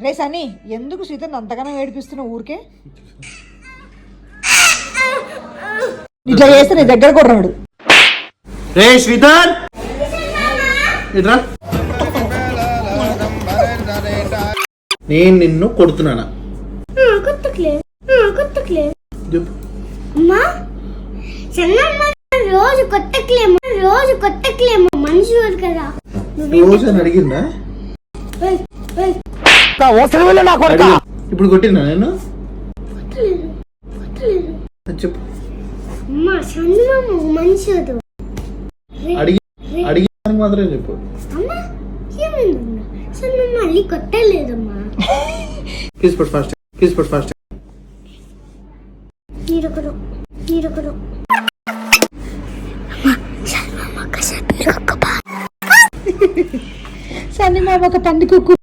రే సని ఎందుకు సీతను అంతగానో ఏడిపిస్తున్నావు ఊరికే? ఇట్లా చేస్తే నీ దగ్గర కూడా రాడు. రే శ్రీధర్ ఇట్రా, నేను నిన్ను కొడుతున్నానా? చెప్పు. రోజు కొత్త క్లేమో మనిషి కదా. రోజు అని అడిగిందా? ఇప్పుడు కొట్టినా నేను? చెప్పు. మనిషి అడిగి మాత్రమే చెప్పు. మళ్ళీ కొట్టలేదమ్మా. కిస్ పట్ ఫాస్ట్. సని మా ఒక పంది కుక్కు.